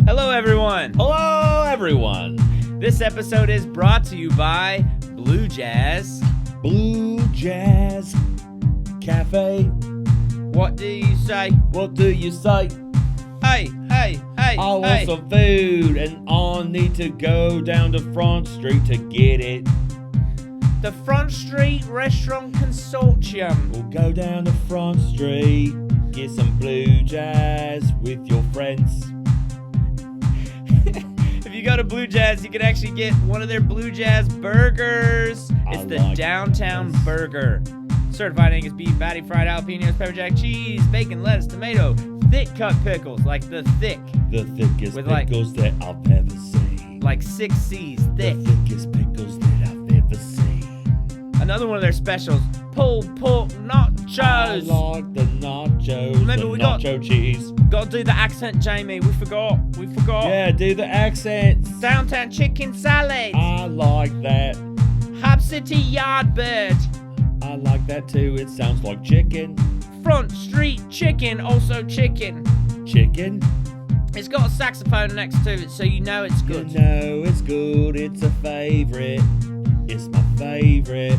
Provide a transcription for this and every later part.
Hello, everyone. Hello, everyone. This episode is brought to you by Blue Jazz. Blue Jazz Cafe. What do you say? What do you say? Hey, hey, hey, I want hey. some food and I need to go down to Front Street to get it. The Front Street Restaurant Consortium. We'll go down to Front Street, get some Blue Jazz with your friends. If you go to Blue Jazz, you can actually get one of their Blue Jazz burgers. It's the downtown burger. Certified Angus beef, patty, fried jalapenos, pepper jack cheese, bacon, lettuce, tomato, thick cut pickles, like the thick. The thickest With pickles that I've ever seen. Like 6 C's thick. The thickest pickles that I've ever seen. Another one of their specials, pulled pork nachos. I like the nachos. Remember, the we nacho cheese. Got to do the accent, Jamie. We forgot. Yeah, do the accents. Downtown chicken salad. I like that. Hub City Yardbird. I like that too. It sounds like chicken. Front Street Chicken, also chicken. Chicken? It's got a saxophone next to it, so you know it's good. You know it's good. It's a favorite. It's my favorite.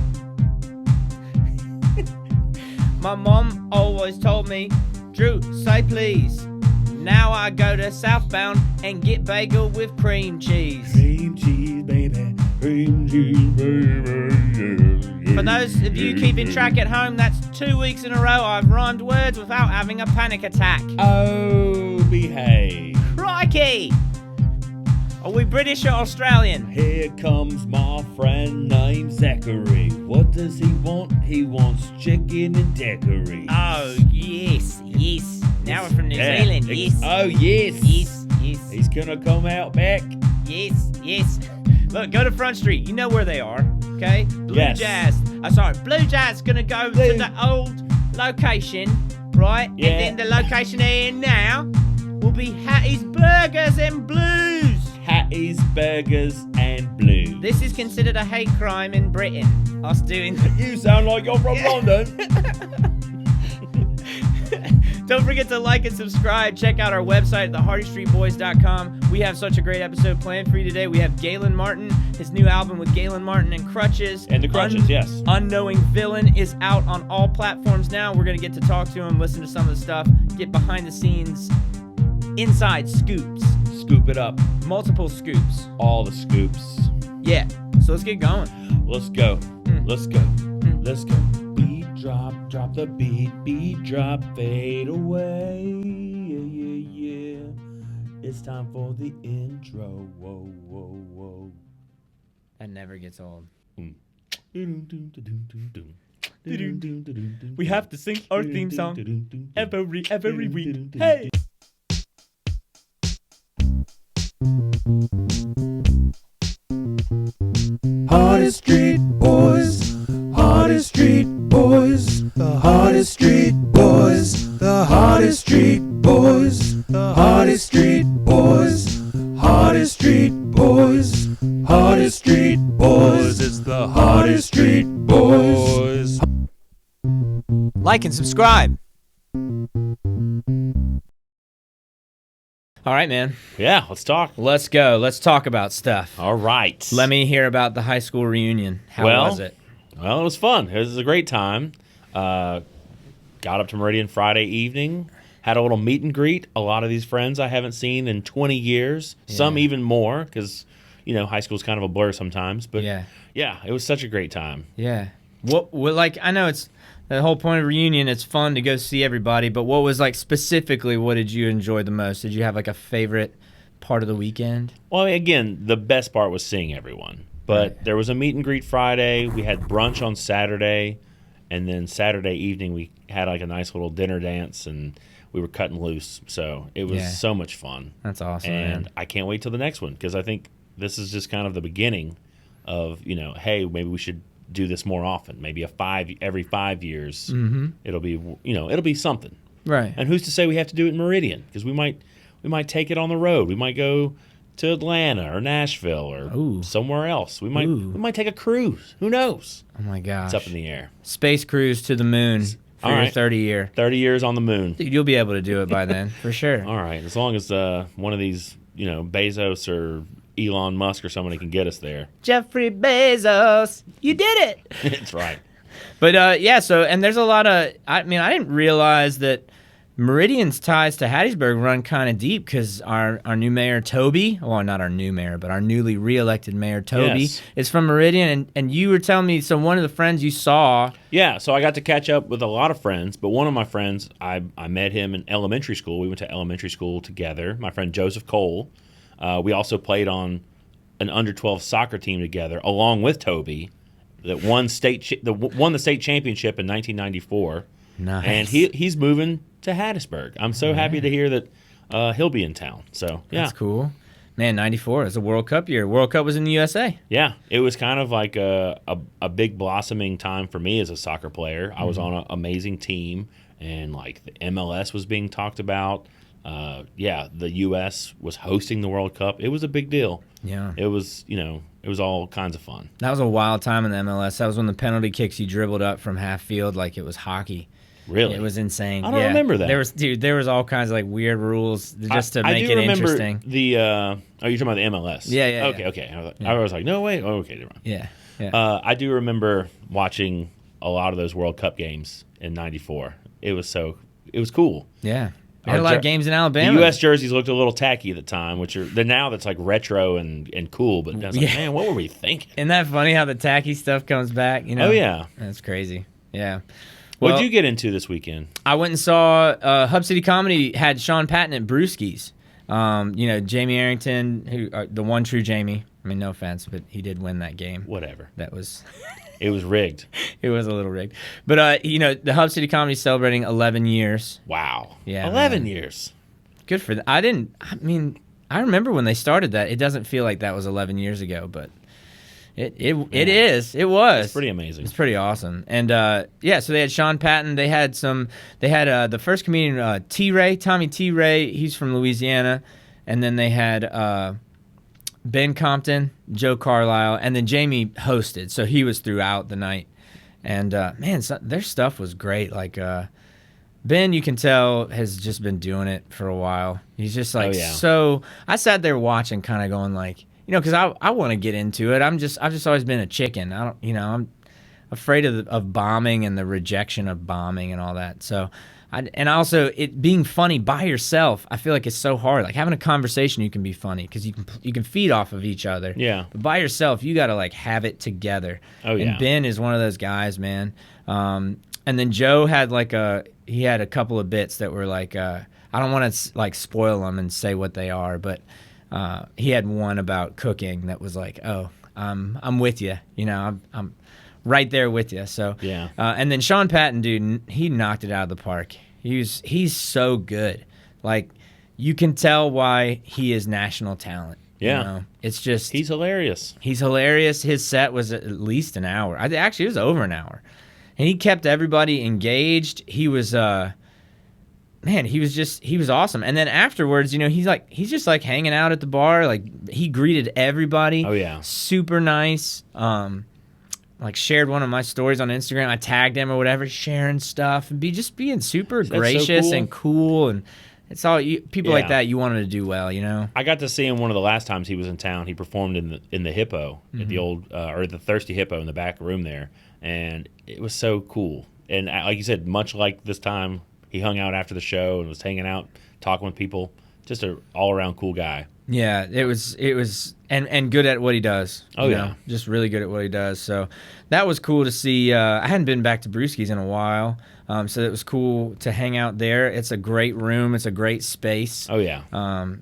My mom always told me, Drew, say please. Now I go to Southbound and get bagel with cream cheese. Cream cheese, baby. Cream cheese, baby. For those of you keeping track at home, that's 2 weeks in a row I've rhymed words without having a panic attack. Oh, behave. Crikey! Are we British or Australian? Here comes my friend named Zachary. What does he want? He wants chicken and daiquiri. Oh, yes. Now we're from New Zealand, yes. Oh, yes. Yes. He's gonna come out back. Yes. Look, go to Front Street. You know where they are, okay? Blue Yes. Jazz. Blue Jazz is going to go to the old location, right? Yeah. And then the location they're in now will be Hattie's Burgers and Blues. Hattie's Burgers and Blues. This is considered a hate crime in Britain. Us doing... You sound like you're from London. Don't forget to like and subscribe. Check out our website at thehardystreetboys.com. We have such a great episode planned for you today. We have Galen Martin, his new album with Galen Martin and Crutches. And the Crutches, yes. Unknowing Villain is out on all platforms now. We're going to get to talk to him, listen to some of the stuff, get behind the scenes, inside scoops. Scoop it up. Multiple scoops. All the scoops. Yeah. So let's get going. Let's go. Let's go. Let's go. Beat drop the beat drop, fade away. Yeah. It's time for the intro. Whoa. That never gets old. We have to sing our theme song every week. Hey! Hardest street boys, hardest street boys, the hardest street boys, the hardest street boys, the hardest street boys, hardest street boys, hardest street boys, it's the hardest street boys. Like and subscribe. All right, man. Yeah, let's talk. Let's go. Let's talk about stuff. All right. Let me hear about the high school reunion. How was it? Well, it was fun. It was a great time. Got up to Meridian Friday evening. Had a little meet and greet. A lot of these friends I haven't seen in 20 years. Yeah. Some even more because, high school's kind of a blur sometimes. But yeah, it was such a great time. Yeah. What I know it's the whole point of reunion. It's fun to go see everybody. But what was specifically? What did you enjoy the most? Did you have a favorite part of the weekend? Well, again, the best part was seeing everyone. But There was a meet and greet Friday. We had brunch on Saturday, and then Saturday evening we had a nice little dinner dance, and we were cutting loose. So it was so much fun. That's awesome, and man. I can't wait till the next one because I think this is just kind of the beginning of hey, maybe we should do this more often. Maybe every 5 years. Mm-hmm. It'll be something. Right. And who's to say we have to do it in Meridian? Because we might take it on the road. We might go to Atlanta or Nashville or somewhere else. We might take a cruise. Who knows? Oh my gosh. It's up in the air. Space cruise to the moon for your 30 year. 30 years on the moon. Dude, you'll be able to do it by then, for sure. All right. As long as one of these Bezos or Elon Musk or somebody can get us there. Jeffrey Bezos, you did it. That's right. But so and there's a lot of. I didn't realize that Meridian's ties to Hattiesburg run kind of deep because our new mayor Toby, well, not our new mayor, but our newly reelected mayor Toby is from Meridian, and you were telling me one of the friends you saw. Yeah, so I got to catch up with a lot of friends, but one of my friends, I met him in elementary school. We went to elementary school together. My friend Joseph Cole. We also played on an under-12 soccer team together, along with Toby, that won the state championship in 1994. Nice. And he's moving to Hattiesburg. I'm so happy to hear that he'll be in town. So yeah, that's cool. Man, 94 is a World Cup year. World Cup was in the USA. Yeah, it was kind of like a big blossoming time for me as a soccer player. I was on an amazing team, and like the MLS was being talked about. The U.S. was hosting the World Cup. It was a big deal. Yeah, it was all kinds of fun. That was a wild time in the MLS. That was when the penalty kicks you dribbled up from half field like it was hockey. Really? It was insane. I don't remember that. There was all kinds of like weird rules just to make it interesting. The you're talking about the MLS? Yeah. Okay. I was like, no way. Oh, okay, never mind. Yeah. I do remember watching a lot of those World Cup games in '94. It was cool. Yeah. They had a lot of games in Alabama. The U.S. jerseys looked a little tacky at the time, now that's like retro and cool. But I was like, man, what were we thinking? Isn't that funny how the tacky stuff comes back? Oh yeah, that's crazy. Yeah. What'd you get into this weekend? I went and saw Hub City Comedy had Sean Patton at Brewski's. Jamie Arrington, who the one true Jamie. I mean, no offense, but he did win that game. Whatever. That was. It was rigged. It was a little rigged. But, the Hub City Comedy is celebrating 11 years. Wow. Yeah. 11 years. Good for them. I remember when they started that. It doesn't feel like that was 11 years ago, but it is. It was. It's pretty amazing. It's pretty awesome. And, so they had Sean Patton. They had the first comedian, Tommy T. Ray. He's from Louisiana. And then they had Ben Compton, Joe Carlisle, and then Jamie hosted, so he was throughout the night. And their stuff was great. Like Ben, you can tell, has just been doing it for a while. He's just like so. I sat there watching, kind of going like, because I want to get into it. I've just always been a chicken. I'm afraid of bombing and the rejection of bombing and all that. So. And also, it being funny by yourself, I feel like it's so hard. Like having a conversation, you can be funny because you can feed off of each other. Yeah. But by yourself, you got to like have it together. Oh yeah. And Ben is one of those guys, man. And then Joe had he had a couple of bits that were like I don't want to like spoil them and say what they are, but he had one about cooking that was like, oh, I'm with you. I'm right there with you. So yeah. And then Sean Patton, dude, he knocked it out of the park. He's so good. Like you can tell why he is national talent. Yeah. It's just he's hilarious. He's hilarious. His set was at least an hour. Actually, it was over an hour, and he kept everybody engaged. He was he was awesome. And then afterwards, he's just like hanging out at the bar. Like he greeted everybody. Oh yeah. Super nice. Like shared one of my stories on Instagram. I tagged him or whatever, sharing stuff and being super gracious and cool. And it's all people like that you wanted to do well, I got to see him one of the last times he was in town. He performed in the Hippo at the old or the Thirsty Hippo in the back room there, and it was so cool. And like you said, much like this time, he hung out after the show and was hanging out, talking with people. Just an all around cool guy. Yeah, it was and good at what he does. Oh yeah, just really good at what he does. So that was cool to see. I hadn't been back to Brewski's in a while, so it was cool to hang out there. It's a great room. It's a great space. Oh yeah,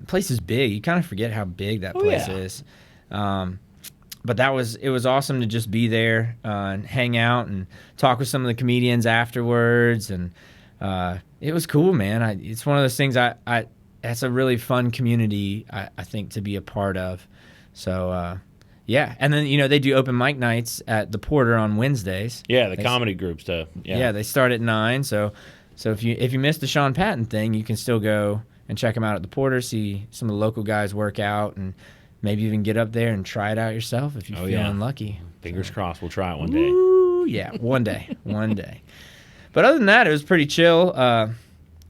place is big. You kind of forget how big that place is. But it was awesome to just be there and hang out and talk with some of the comedians afterwards, and it was cool, man. It's one of those things that's a really fun community, I think, to be a part of. So, yeah. And then, they do open mic nights at the Porter on Wednesdays. Yeah, the comedy groups. Yeah, they start at 9. So if you missed the Sean Patton thing, you can still go and check them out at the Porter, see some of the local guys work out, and maybe even get up there and try it out yourself if you're feeling lucky. Fingers crossed. We'll try it one day. Ooh, yeah, one day. One day. But other than that, it was pretty chill.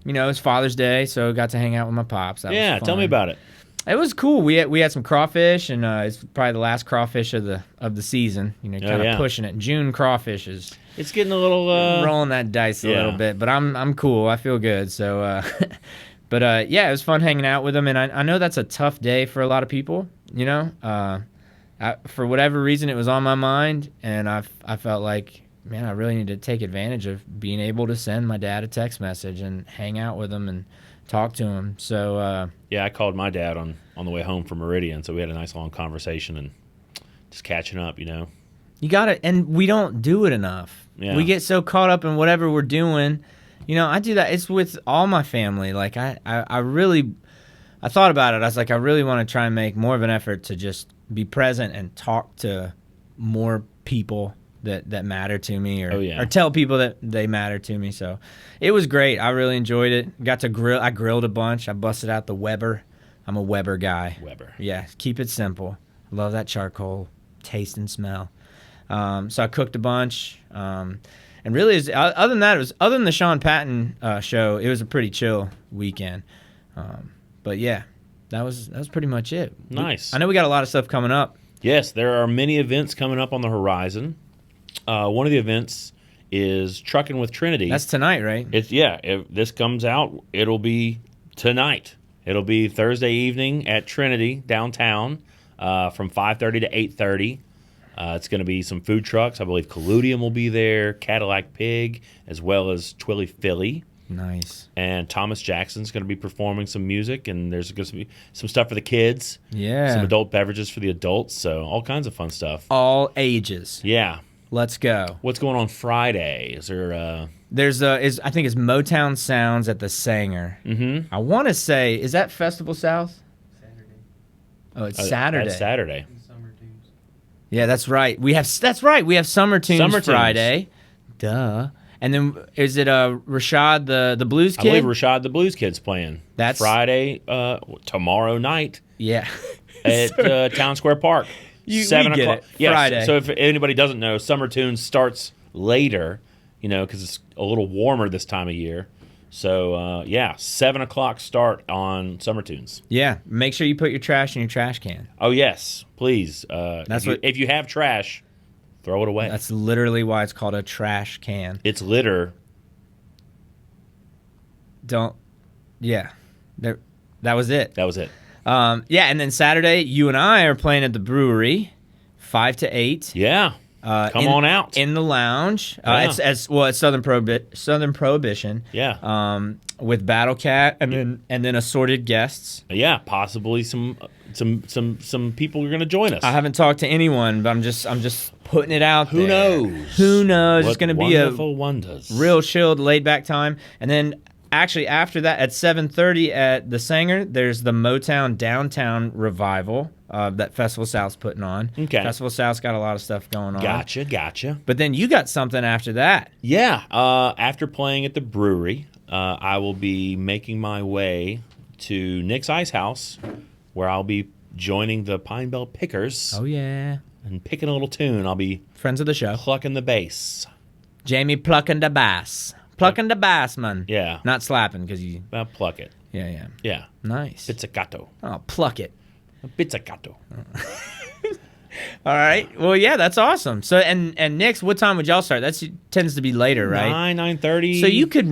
It was Father's Day, so got to hang out with my pops. That was fun. Tell me about it. It was cool. We had some crawfish, and it's probably the last crawfish of the season. You know, kind of pushing it. June crawfish is. It's getting a little rolling that dice a little bit, but I'm cool. I feel good. So, but yeah, it was fun hanging out with them, and I know that's a tough day for a lot of people. You know, for whatever reason, it was on my mind, and I felt like, man, I really need to take advantage of being able to send my dad a text message and hang out with him and talk to him. So yeah, I called my dad on the way home from Meridian, so we had a nice long conversation and just catching up, you know. You got it, and we don't do it enough. Yeah. We get so caught up in whatever we're doing. You know, I do that. It's with all my family. Like I thought about it. I was like, I really want to try and make more of an effort to just be present and talk to more people that matter to me, or tell people that they matter to me. So it was great. I really enjoyed it. Got to grill. I grilled a bunch. I busted out the Weber. I'm a Weber guy. Weber. Yeah, keep it simple. Love that charcoal taste and smell. So I cooked a bunch. And really, other than that, other than the Sean Patton show, it was a pretty chill weekend. But yeah, that was pretty much it. Nice. I know we got a lot of stuff coming up. Yes, there are many events coming up on the horizon. One of the events is Trucking with Trinity. That's tonight, right? If this comes out, it'll be tonight. It'll be Thursday evening at Trinity downtown from 5:30 to 8:30. It's going to be some food trucks. I believe Colludium will be there, Cadillac Pig, as well as Twilly Philly. Nice. And Thomas Jackson's going to be performing some music, and there's going to be some stuff for the kids. Yeah. Some adult beverages for the adults, so all kinds of fun stuff. All ages. Yeah. Let's go. What's going on Friday? Is there I think it's Motown Sounds at the Sanger. Mm-hmm. I want to say, is that Festival South? Saturday. Oh, it's Saturday. That's Saturday. Summer Tunes. Yeah, that's right. We have Summer Tunes Friday. Duh. And then is it Rashad the Blues Kid? I believe Rashad the Blues Kid's playing. That's Friday, tomorrow night. Yeah. At Town Square Park. 7 we get o'clock. It. Yes. Friday. So if anybody doesn't know, Summer Tunes starts later, you know, because it's a little warmer this time of year. So, 7 o'clock start on Summer Tunes. Yeah. Make sure you put your trash in your trash can. Oh, yes. Please. If you have trash, throw it away. That's literally why it's called a trash can. It's litter. Yeah. That was it. That was it. And then Saturday, you and I are playing at the brewery, 5 to 8. Yeah. Come on out. In the lounge. Yeah. It's Southern Prohibition. Yeah. With Battle Cat and then assorted guests. Yeah, possibly some people are going to join us. I haven't talked to anyone, but I'm just putting it out Who there. knows? Who knows? It's going to be a wonders. real chilled, laid back time. And then actually after that at 7:30 at the Sanger, there's the Motown Downtown Revival that Festival South's putting on. Okay. Festival South's got a lot of stuff going on. Gotcha. But then you got something after that. Yeah. After playing at the brewery, I will be making my way to Nick's Ice House, where I'll be joining the Pine Belt Pickers. Oh, yeah. And picking a little tune. I'll be friends of the show. Plucking the bass. Jamie plucking the bass. Plucking the bass, man. Yeah. Not slapping, because you... Well, pluck it. Yeah. Yeah. Nice. Pizzicato. Oh, pluck it. Pizzicato. All right. Well, yeah, that's awesome. So, and Nick's, what time would y'all start? That tends to be later, right? 9:30. So you could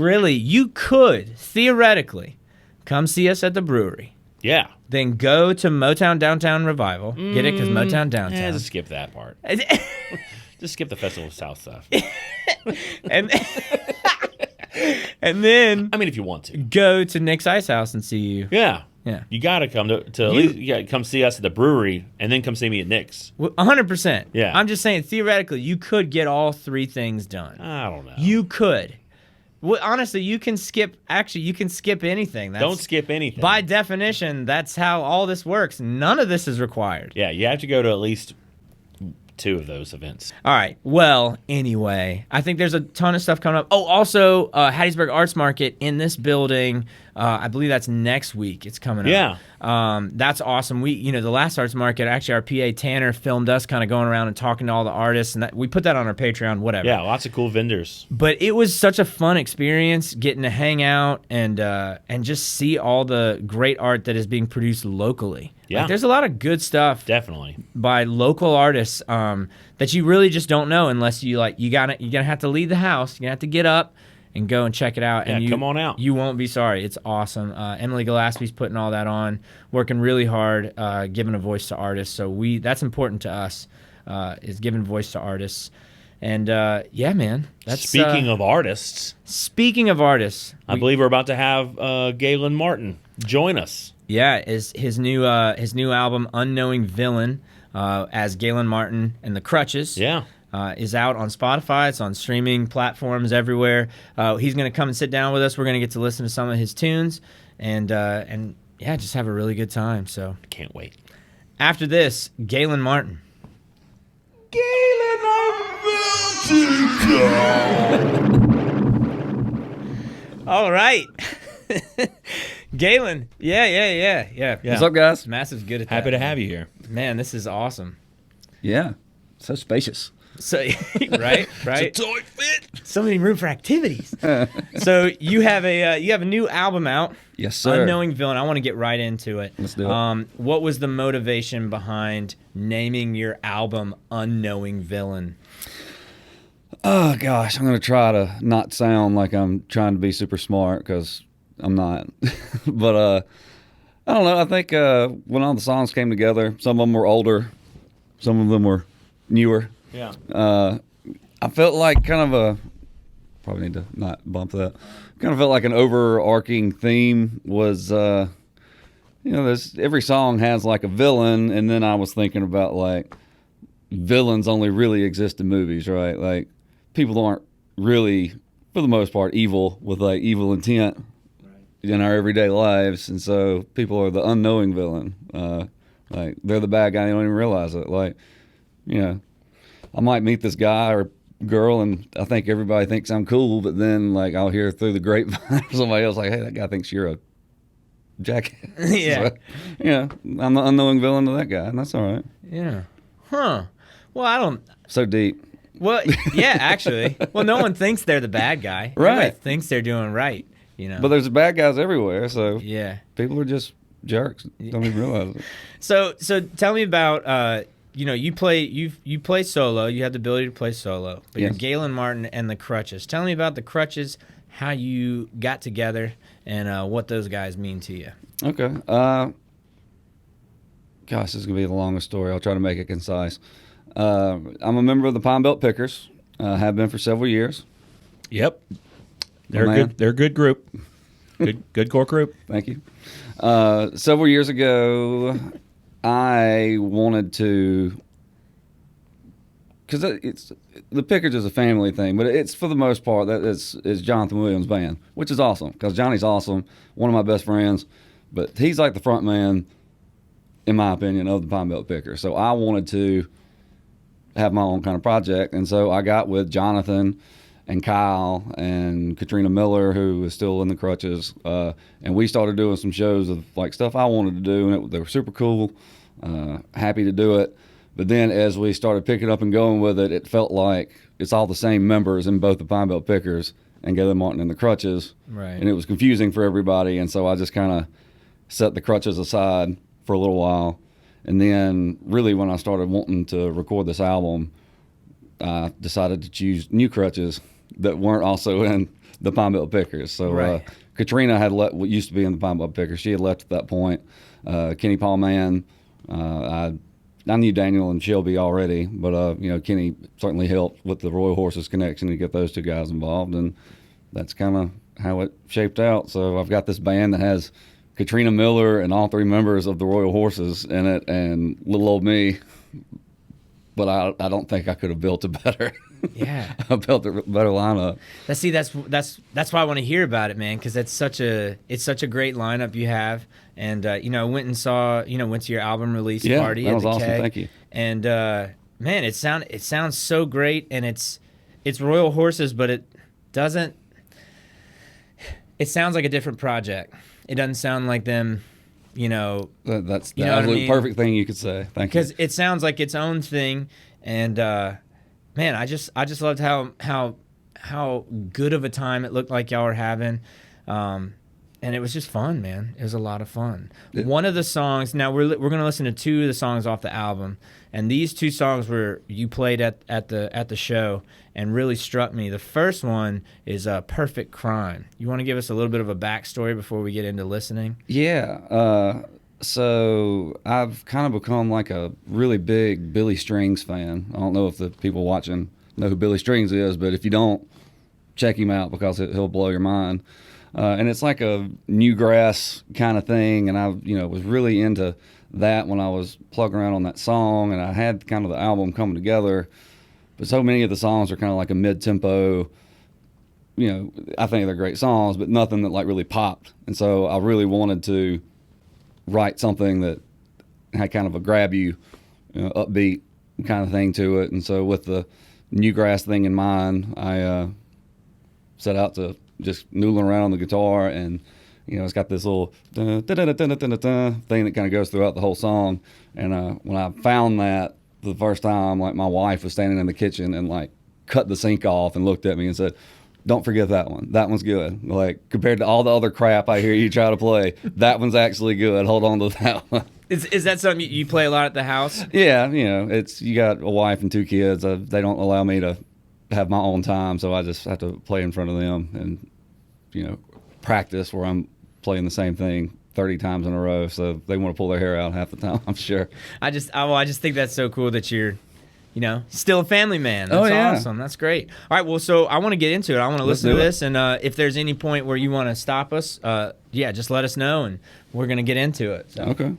theoretically come see us at the brewery. Yeah. Then go to Motown Downtown Revival. Get it? Because Motown Downtown. Just skip that part. Just skip the Festival of South stuff. and then I mean, if you want to go to Nick's Ice House and see you. Yeah. You got to come to at least come see us at the brewery and then come see me at Nick's. 100%. Yeah. I'm just saying, theoretically, you could get all three things done. I don't know. You could. Well, honestly, you can skip anything. Don't skip anything. By definition, that's how all this works. None of this is required. Yeah, you have to go to at least 2 of those events. All right. Well, anyway, I think there's a ton of stuff coming up. Oh, also, Hattiesburg Arts Market in this building I believe that's next week. It's coming Yeah. up. That's awesome. The Last Arts Market, actually our PA Tanner filmed us kind of going around and talking to all the artists, and we put that on our Patreon, whatever. Yeah, lots of cool vendors. But it was such a fun experience getting to hang out and just see all the great art that is being produced locally. Yeah. Like, there's a lot of good stuff Definitely. by local artists that you really just don't know unless you're gonna have to leave the house. You're gonna have to get up and go and check it out. Yeah, And come on out. You won't be sorry. It's awesome. Emily Gillespie's putting all that on, working really hard, giving a voice to artists. So that's important to us, is giving voice to artists. And yeah, man. Speaking of artists, I I believe we're about to have Galen Martin join us. Yeah, is his new album Unknowing Villain, as Galen Martin and the Crutches. Yeah. Is out on Spotify. It's on streaming platforms everywhere. He's going to come and sit down with us. We're going to get to listen to some of his tunes and yeah, just have a really good time. So Can't wait. after this, Galen Martin. All right. Galen. Yeah. What's up, guys? Massive's good at that. Happy to have you here. Man, this is awesome. Yeah, so spacious. So right. Tight fit. So many room for activities. So you have a new album out. Yes, sir. Unknowing Villain. I want to get right into it. Let's do it. What was the motivation behind naming your album Unknowing Villain? Oh gosh, I'm gonna try to not sound like I'm trying to be super smart because I'm not. But I don't know. I think when all the songs came together, some of them were older, some of them were newer. Yeah. I felt like kind of probably need to not bump that. Kind of felt like an overarching theme was, there's every song has like a villain, and then I was thinking about like villains only really exist in movies, right? Like people aren't really, for the most part, evil with like evil intent in our everyday lives, and so people are the unknowing villain. Like they're the bad guy, they don't even realize it. Like, I might meet this guy or girl and I think everybody thinks I'm cool, but then like I'll hear through the grapevine somebody else like, hey, that guy thinks you're a jackass. Yeah. So, yeah, I'm the unknowing villain to that guy, and that's all right. Yeah. Huh. Well, I don't. So deep. Well, yeah, actually. Well, no one thinks they're the bad guy. Right. Everybody thinks they're doing right. But there's bad guys everywhere, so Yeah. people are just jerks. Don't even realize it. So tell me about you play solo. You have the ability to play solo. But Yes. you're Galen Martin and the Crutches. Tell me about the Crutches, how you got together, and what those guys mean to you. Okay. Gosh, this is gonna be the longest story. I'll try to make it concise. I'm a member of the Pine Belt Pickers. Have been for several years. Yep. They're man. good. They're a good group. Good core group. Thank you. Several years ago, I wanted to, because it's the Pickers is a family thing, but it's for the most part that it's Jonathan Williams' band, which is awesome because Johnny's awesome, one of my best friends, but he's like the front man, in my opinion, of the Pine Belt Pickers. So I wanted to have my own kind of project, and so I got with Jonathan and Kyle and Katrina Miller, who is still in the Crutches, and we started doing some shows of like stuff I wanted to do, and they were super cool. Happy to do it, but then as we started picking up and going with it, it felt like it's all the same members in both the Pine Belt Pickers and Galen Martin and the Crutches, Right. and it was confusing for everybody, and so I just kind of set the Crutches aside for a little while, and then really when I started wanting to record this album, I decided to choose new Crutches that weren't also in the Pine Belt Pickers. So Right. Katrina had what used to be in the Pine Belt Pickers. She had left at that point. Kenny Paul Mann, I knew Daniel and Shelby already, but Kenny certainly helped with the Royal Horses connection to get those two guys involved, and that's kind of how it shaped out. So I've got this band that has Katrina Miller and all three members of the Royal Horses in it, and little old me. But I don't think I could have built a better. Yeah. I built a better lineup. That's why I want to hear about it, man, because it's such a great lineup you have. And I went and saw, went to your album release party. That at was the awesome. Keg. Thank you. And man, it sounds so great, and it's Royal Horses, but it doesn't it sounds like a different project. It doesn't sound like them, you know. That's you the know what I absolute mean? perfect thing you could say. Thank you. Because it sounds like its own thing, and man, I just loved how good of a time it looked like y'all were having, and it was just fun, man. It was a lot of fun. One of the songs. Now we're gonna listen to 2 of the songs off the album, and these 2 songs were you played at the show and really struck me. The first one is "Perfect Crime." You want to give us a little bit of a backstory before we get into listening? Yeah. So I've kind of become like a really big Billy Strings fan. I don't know if the people watching know who Billy Strings is, but if you don't, check him out because he'll blow your mind. And it's like a newgrass kind of thing, and I was really into that when I was plugging around on that song, and I had kind of the album coming together. But so many of the songs are kind of like a mid-tempo. I think they're great songs, but nothing that like really popped. And so I really wanted to write something that had kind of a grab you, upbeat kind of thing to it. And so with the newgrass thing in mind, I set out to just noodling around on the guitar, and it's got this little thing that kind of goes throughout the whole song. And when I found that the first time, like my wife was standing in the kitchen and like cut the sink off and looked at me and said, "Don't forget that one. That one's good. Like compared to all the other crap I hear you try to play, that one's actually good. Hold on to that one." Is that something you play a lot at the house? Yeah, it's you got a wife and 2 kids. They don't allow me to have my own time, so I just have to play in front of them and practice where I'm playing the same thing 30 times in a row. So they want to pull their hair out half the time, I'm sure. I just think that's so cool that you're still a family man. That's awesome. That's great. All right, well, so I want to get into it. I want to listen to this, and if there's any point where you want to stop us, just let us know, and we're going to get into it. So. Okay.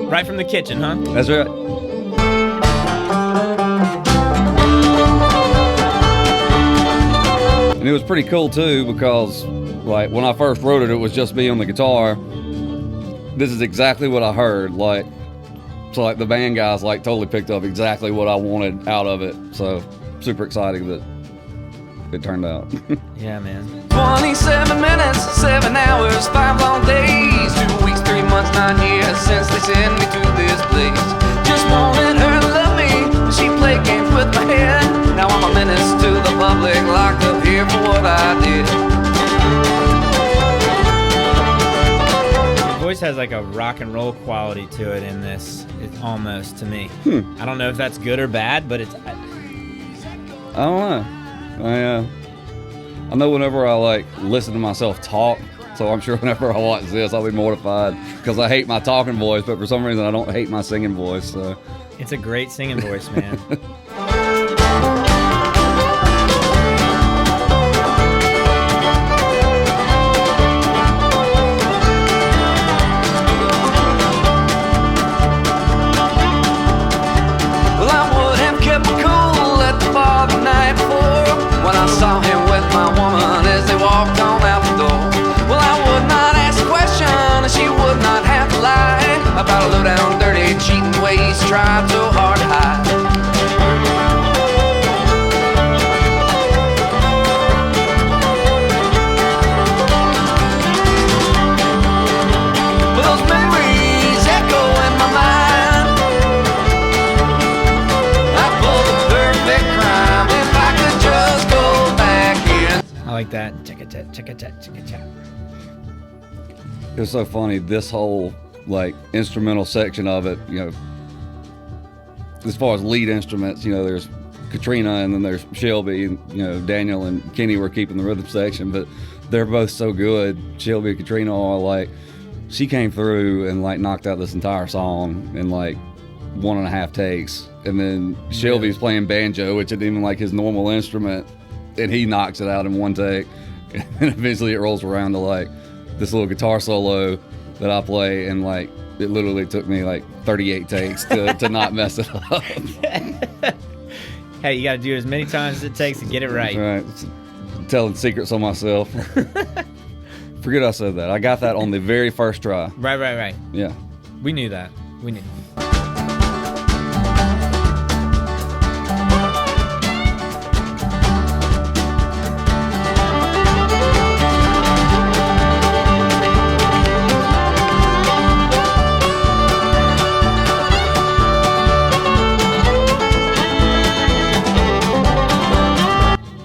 Right from the kitchen, huh? That's right. And it was pretty cool too, because like when I first wrote it, it was just me on the guitar. This is exactly what I heard. So like the band guys like totally picked up exactly what I wanted out of it. So super exciting that it turned out. Yeah, man. 27 minutes, 7 hours, 5 long days, 2 weeks, 3 months, 9 years since they sent me to this place. Just wanted her to love me, she played games with my head. Now I'm a menace to the public, locked up here for what I did. Your voice has like a rock and roll quality to it in this. It's almost to me. I don't know if that's good or bad, but it's. I don't know. I know whenever I like listen to myself talk, so I'm sure whenever I watch this, I'll be mortified because I hate my talking voice, but for some reason I don't hate my singing voice. So it's a great singing voice, man. Well, I would have kept cool at the bar the night before when I saw him with my woman as they walked on out the door. Well, I would not ask a question, and she would not have to lie about a low-down, dirty, cheating ways tried so hard to hide. But those memories echo in my mind. I pulled the perfect crime if I could just go back in. I like that. Chicka-chat, chicka-chat, chicka-chat. it was so funny. This whole like instrumental section of it, as far as lead instruments, there's Katrina and then there's Shelby, and Daniel and Kenny were keeping the rhythm section, but they're both so good. Shelby and Katrina are like, she came through and like knocked out this entire song in like 1.5 takes, and then Shelby's playing banjo, which isn't even like his normal instrument, and he knocks it out in 1 take, and eventually it rolls around to like this little guitar solo that I play, and like it literally took me like 38 takes to not mess it up. Hey, you got to do it as many times as it takes to get it right. That's right. Telling secrets on myself. Forget I said that. I got that on the very first try. Right. Yeah. We knew that. We knew.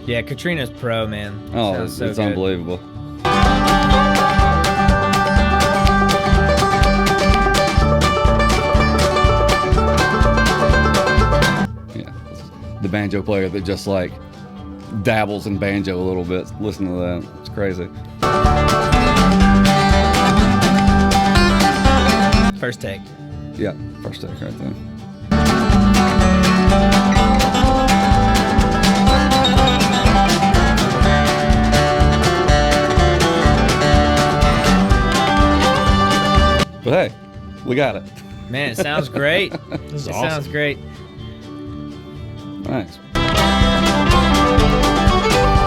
Yeah, Katrina's pro, man. Oh, Sounds so it's good. unbelievable. Yeah, the banjo player that just like dabbles in banjo a little bit. Listen to that. It's crazy. First take. Yeah, first take right there. But hey, we got it. Man, it sounds great. This is It awesome. sounds great. Thanks.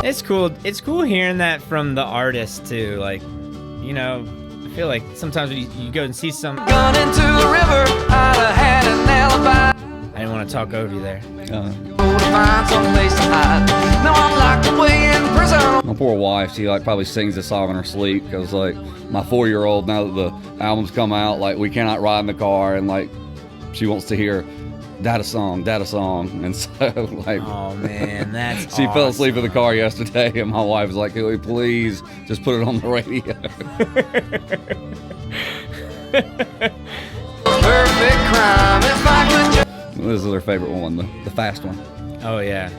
It's cool. It's cool hearing that from the artist too. Like, you know, I feel like sometimes when you go and see some. Gone into the river, I'd have had an alibi. I didn't want to talk over you there. To find some place to hide. Now I'm locked away in prison. My poor wife, she like probably sings this song in her sleep because like my 4-year-old, now that the album's come out, like we cannot ride in the car and like she wants to hear dada song, and so like Oh man, that's she fell asleep awesome. in the car yesterday and my wife was like, "Can we please just put it on the radio?" Perfect crime if I could just. This is her favorite one, the fast one. Oh yeah.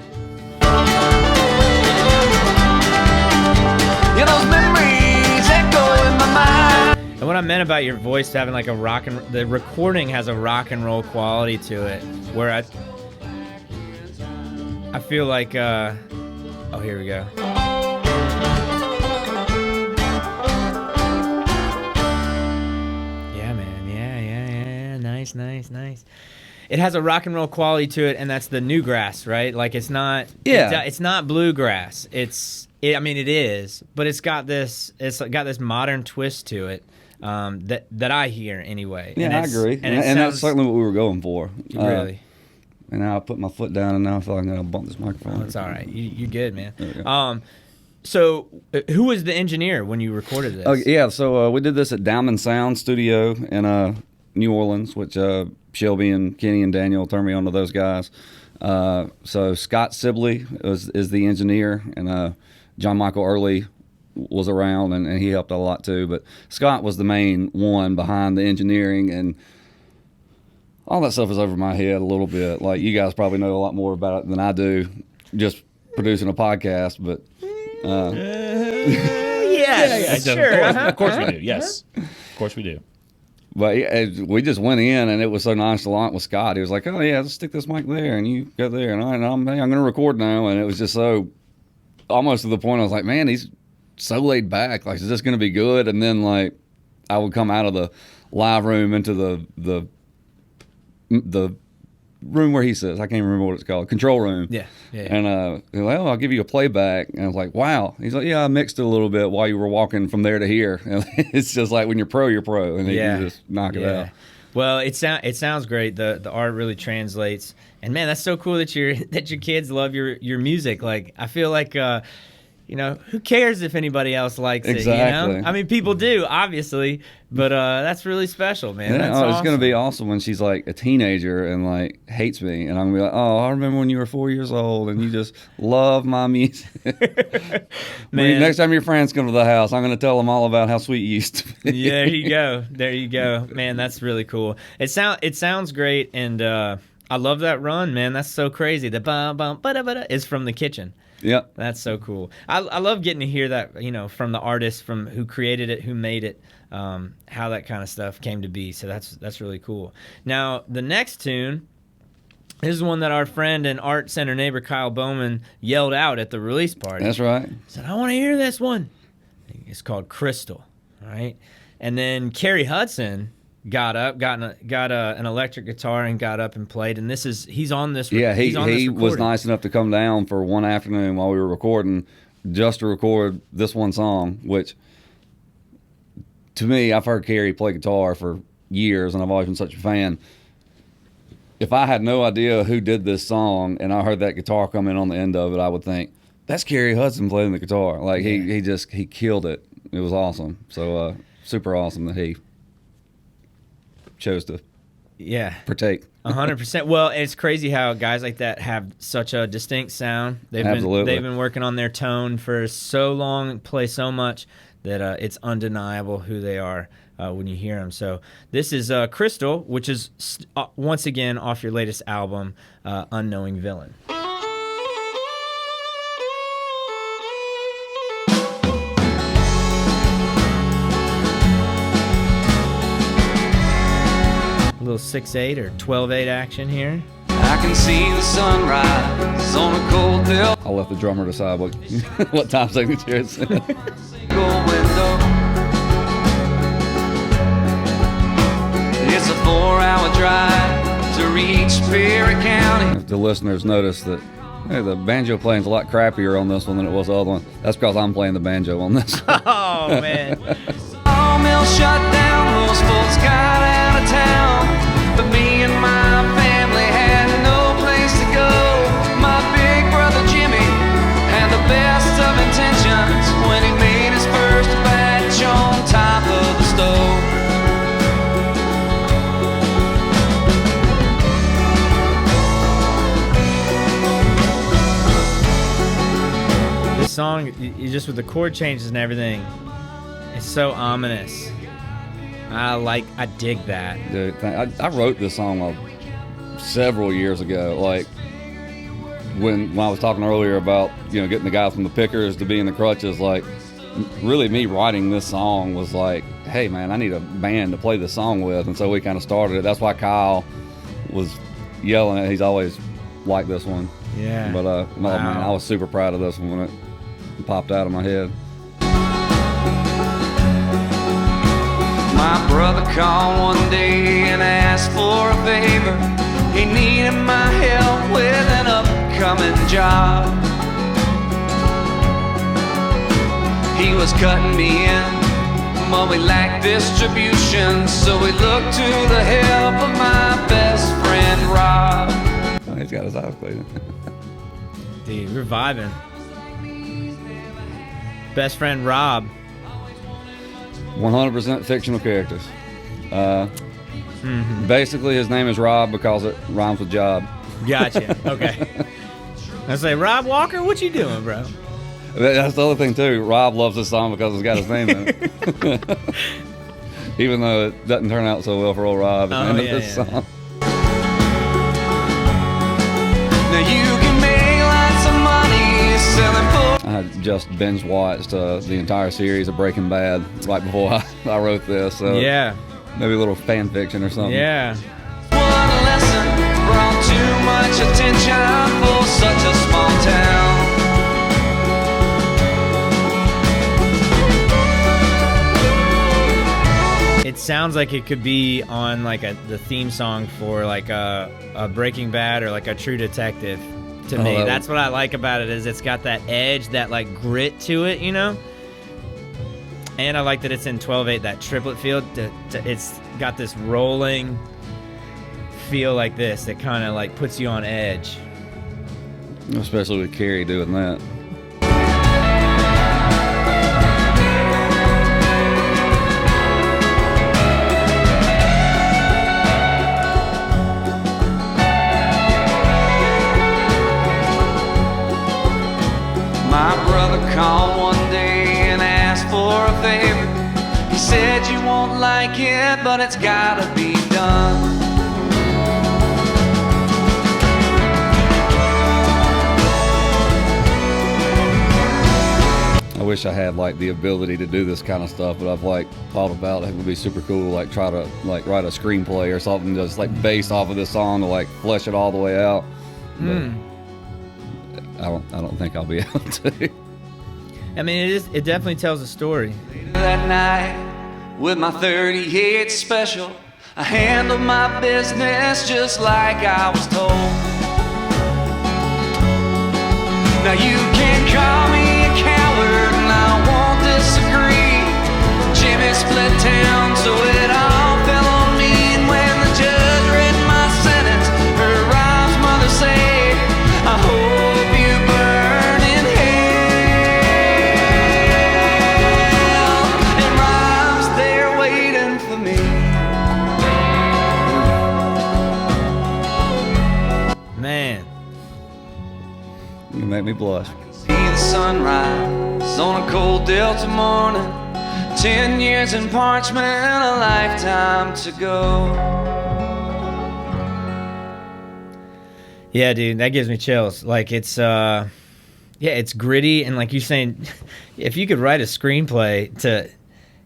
Yeah, those memories echo in my mind. And what I meant about your voice having like a the recording has a rock and roll quality to it, where I feel like oh, here we go. Yeah, man. Yeah. Nice. It has a rock and roll quality to it, and that's the newgrass, right? Like it's not. Yeah. It's not bluegrass. I mean, it is, but it's got this modern twist to it that I hear anyway. Yeah, And I it's- agree, And, and it that's sounds- certainly what we were going for. really. And now I put my foot down, and now I feel like I'm gonna bump this microphone. It's all right. You're good, man. There we go. So who was the engineer when you recorded this? Oh yeah, so we did this at Diamond Sound Studio in New Orleans, which Shelby and Kenny and Daniel turned me on to those guys. So Scott Sibley is the engineer, and John Michael Early was around, and he helped a lot too. But Scott was the main one behind the engineering, and all that stuff is over my head a little bit. Like you guys probably know a lot more about it than I do, just producing a podcast. But yes, sure. Of course we do. Yes, of course we do. But we just went in, and it was so nonchalant with Scott. He was like, "Oh yeah, let's stick this mic there, and you go there, and I'm going to record now." And it was just so almost to the point I was like, "Man, he's so laid back. Like, is this going to be good?" And then like I would come out of the live room into the room where he says, I can't even remember what it's called, control room. Yeah. And they're like, "Oh, I'll give you a playback." And I was like, "Wow." He's like, "Yeah, I mixed it a little bit while you were walking from there to here." And it's just like when you're pro, and then you just knock it out. Well, it sounds great. The art really translates, and man, that's so cool that your kids love your music. Like I feel like who cares if anybody else likes it? Exactly. You know? I mean, people do, obviously, but that's really special, man. Yeah, That's it's awesome. gonna be awesome when she's like a teenager and like hates me, and I'm gonna be like, "Oh, I remember when you were 4 years old and you just love my music." Man. Next time your friends come to the house, I'm gonna tell them all about how sweet you used to be. Yeah, there you go. Man, that's really cool. It sounds great, and I love that run, man. That's so crazy. The bum bum ba da ba da is from the kitchen. Yep. That's so cool. I love getting to hear that, from the artist, from who created it, who made it, how that kind of stuff came to be. So that's really cool. Now, the next tune, this is one that our friend and art center neighbor Kyle Bowman yelled out at the release party. That's right. He said, "I want to hear this one." It's called Crystal, all right? And then Kerry Hudson got up, got an electric guitar and got up and played. And he's on this. Yeah, he's on this he was recording. nice enough to come down for one afternoon while we were recording, just to record this one song. Which, to me, I've heard Kerry play guitar for years, and I've always been such a fan. If I had no idea who did this song and I heard that guitar come in on the end of it, I would think, that's Kerry Hudson playing the guitar. Like, he killed it. It was awesome. So, super awesome that he chose to partake. 100%. Well, it's crazy how guys like that have such a distinct sound. They've been working on their tone for so long, play so much that it's undeniable who they are when you hear them. So this is Crystal, which is once again off your latest album, Unknowing Villain. A little 6/8 or 12/8 action here. I can see the sunrise on a cold hill. I'll let the drummer decide what time signature it's in. Window. It's a 4-hour drive to reach Perry County. If the listeners notice that, hey, the banjo playing's a lot crappier on this one than it was the other one, that's because I'm playing the banjo on this one. Oh, man. All mill shut down, most folks got out of town. But me and my family had no place to go. My big brother Jimmy had the best of intentions when he made his first batch on top of the stove. This song, you just with the chord changes and everything, it's so ominous. I dig that. Dude, I wrote this song several years ago. Like when I was talking earlier about getting the guy from the Pickers to be in the Crutches. Like really, me writing this song was like, hey man, I need a band to play this song with, and so we kind of started it. That's why Kyle was yelling at. He's always liked this one. Yeah. But oh man, I was super proud of this one when it popped out of my head. My brother called one day and asked for a favor. He needed my help with an upcoming job. He was cutting me in, but we lacked distribution, so we looked to the help of my best friend Rob. Oh, he's got his eyes clean. Dude, we're vibing. Best friend Rob. 100% fictional characters. Basically, his name is Rob because it rhymes with job. Gotcha. Okay. I say, Rob Walker, what you doing, bro? That's the other thing too. Rob loves this song because it's got his name in it. Even though it doesn't turn out so well for old Rob at the end of this song. Now you can make lots of money selling books. I had just binge watched the entire series of Breaking Bad right before I wrote this. So Yeah. maybe a little fan fiction or something. Yeah. One lesson brought too much attention for such a small town. It sounds like it could be on like the theme song for like a Breaking Bad or like a True Detective. To me, that's what I like about it, is it's got that edge, that like grit to it, And I like that it's in 12/8, that triplet feel. It's got this rolling feel like this that kind of like puts you on edge. Especially with Kerry doing that. My brother called one day and asked for a favor. He said you won't like it, but it's gotta be done. I wish I had like the ability to do this kind of stuff, but I've like thought about it would be super cool, like try to like write a screenplay or something just like based off of this song to like flesh it all the way out. But I don't think I'll be able to. I mean, it definitely tells a story. That night with my 38 special, I handled my business just like I was told. Now you can call me a coward and I won't disagree. Jimmy split town, so it all fell on me You make me blush. See the sunrise on a cold Delta morning. 10 years in parchment, a lifetime to go. Yeah, dude, that gives me chills. Like, it's it's gritty, and like you're saying, if you could write a screenplay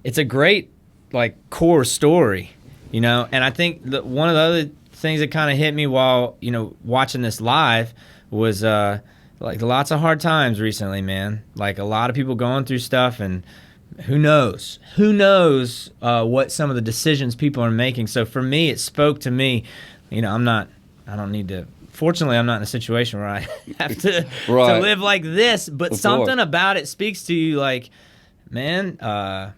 it's a great like core story, you know. And I think that one of the other things that kind of hit me while watching this live was like lots of hard times recently, man. Like a lot of people going through stuff, and who knows what some of the decisions people are making. So for me, it spoke to me. Fortunately, I'm not in a situation where I have to live like this, but something about it speaks to you like, man, I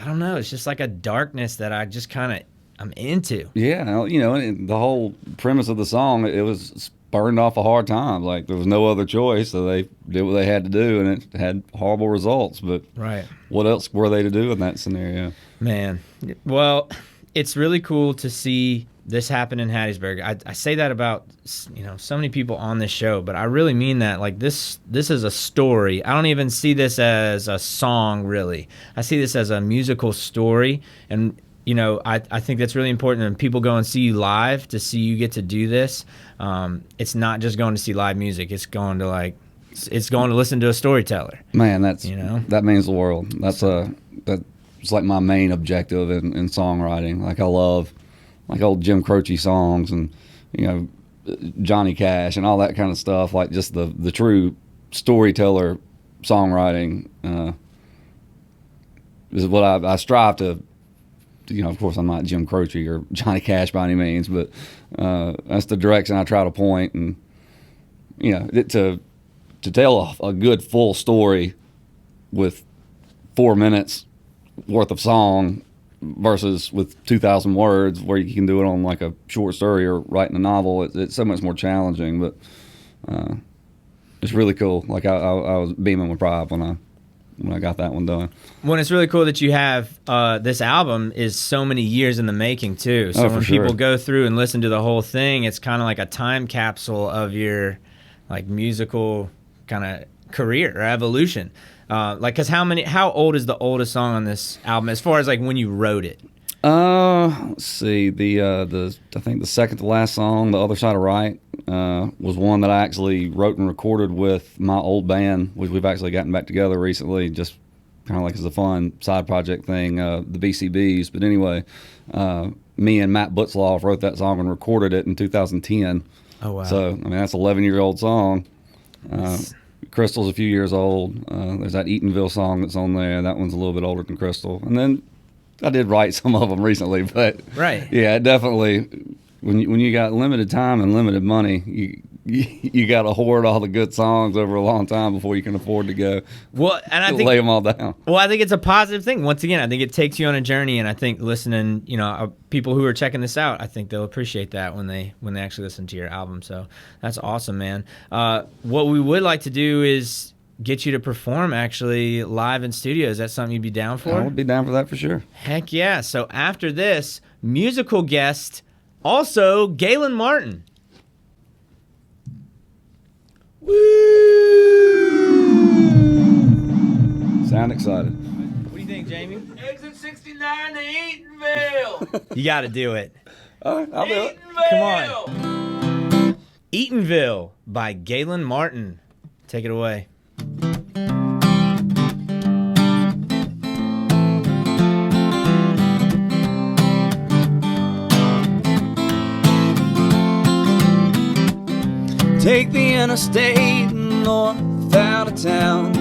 don't know. It's just like a darkness that I just I'm into. Yeah, and the whole premise of the song, it was burned off a hard time. Like there was no other choice, so they did what they had to do, and it had horrible results. But what else were they to do in that scenario? Man, well, it's really cool to see this happened in Hattiesburg. I say that about so many people on this show, but I really mean that. Like this is a story. I don't even see this as a song, really. I see this as a musical story, and I think that's really important. When people go and see you live, to see you get to do this, it's not just going to see live music. It's going to listen to a storyteller. Man, that means the world. That's like my main objective in songwriting. Like I love like old Jim Croce songs and Johnny Cash and all that kind of stuff. Like just the true storyteller songwriting is what I strive to. Of course, I'm not Jim Croce or Johnny Cash by any means, but that's the direction I try to point. And to tell a good full story with 4 minutes worth of song versus with 2,000 words, where you can do it on like a short story or writing a novel, it's so much more challenging. But it's really cool. Like I was beaming with pride when I got that one done. Well, it's really cool that you have this album is so many years in the making too. So when people go through and listen to the whole thing, it's kind of like a time capsule of your like musical kind of career or evolution. Because how old is the oldest song on this album as far as like when you wrote it? Let's see. I think the second to last song, The Other Side of Right, was one that I actually wrote and recorded with my old band, which we've actually gotten back together recently, just kind of like as a fun side project thing, the BCBs. But anyway, me and Matt Butzlaff wrote that song and recorded it in 2010. Oh, wow. So, that's an 11-year-old song. Crystal's a few years old. There's that Eatonville song that's on there. That one's a little bit older than Crystal. And then I did write some of them recently, but yeah, definitely. When you got limited time and limited money, you got to hoard all the good songs over a long time before you can afford to go. Well, and I think lay them all down. Well, I think it's a positive thing. Once again, I think it takes you on a journey, and I think listening, people who are checking this out, I think they'll appreciate that when they actually listen to your album. So that's awesome, man. What we would like to do is get you to perform actually live in studio. Is that something you'd be down for? I would be down for that for sure. Heck yeah. So after this, musical guest, also Galen Martin. Woo! Sound excited. What do you think, Jamie? Exit 69 to Eatonville. You got to do it. All right, I'll do it. Come on. Eatonville by Galen Martin. Take it away. Take the interstate north out of town.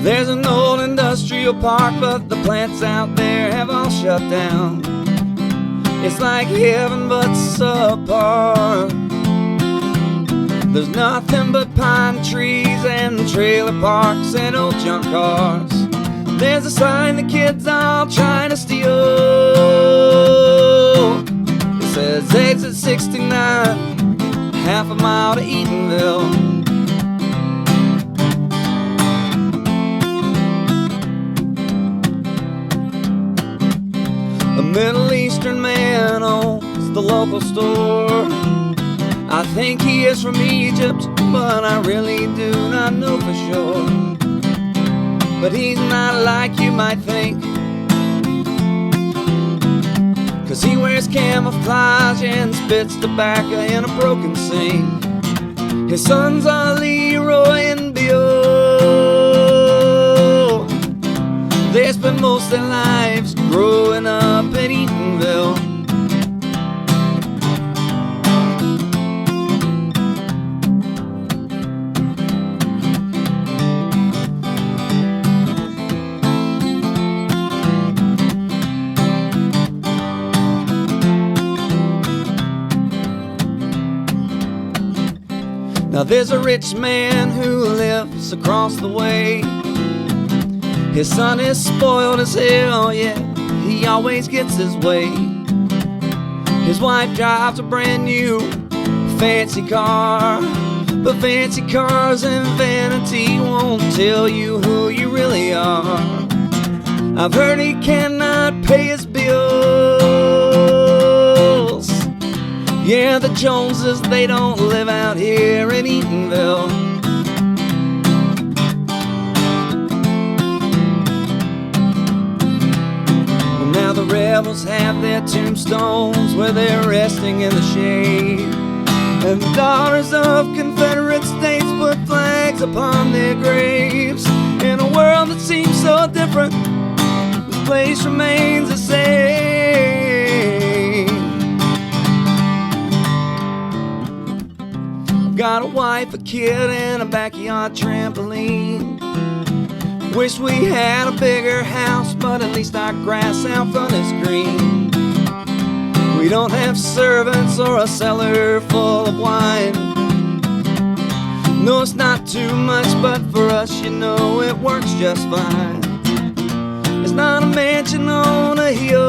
There's an old industrial park, but the plants out there have all shut down. It's like heaven but subpar. There's nothing but pine trees and trailer parks and old junk cars. There's a sign the kids all trying to steal. It says exit 69. Half a mile to Eatonville. A Middle Eastern man owns the local store. I think he is from Egypt, but I really do not know for sure. But he's not like you might think, 'cause he wears camouflage and spits tobacco in a broken sink. His sons are Leroy and Bill. They spend most of their lives growing up in Eatonville. Now there's a rich man who lives across the way. His son is spoiled as hell, yeah, he always gets his way. His wife drives a brand new fancy car, but fancy cars and vanity won't tell you who you really are. I've heard he cannot pay his bills. Yeah, the Joneses, they don't live out here in Eatonville. Well, now the rebels have their tombstones where they're resting in the shade, and the daughters of Confederate states put flags upon their graves. In a world that seems so different, this place remains the same. Got a wife, a kid, and a backyard trampoline. Wish we had a bigger house, but at least our grass out front is green. We don't have servants or a cellar full of wine. No, it's not too much, but for us, you know, it works just fine. It's not a mansion on a hill,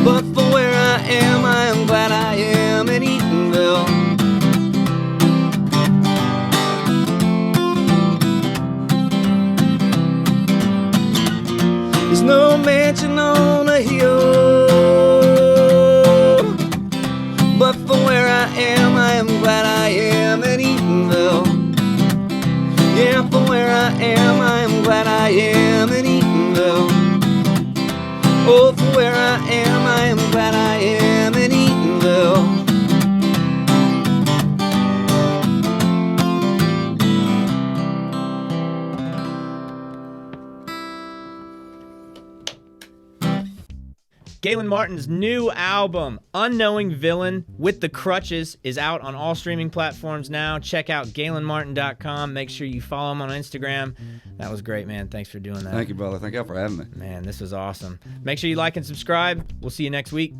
but for where I am glad I am in Eatonville. There's no mansion on a hill, but for where I am glad I am in Eatonville. Yeah, for where I am glad I am in Eatonville. Oh, for where I am glad I am in Eatonville. Galen Martin's new album, Unknowing Villain with the Crutches, is out on all streaming platforms now. Check out GalenMartin.com. Make sure you follow him on Instagram. That was great, man. Thanks for doing that. Thank you, brother. Thank you for having me. Man, this was awesome. Make sure you like and subscribe. We'll see you next week.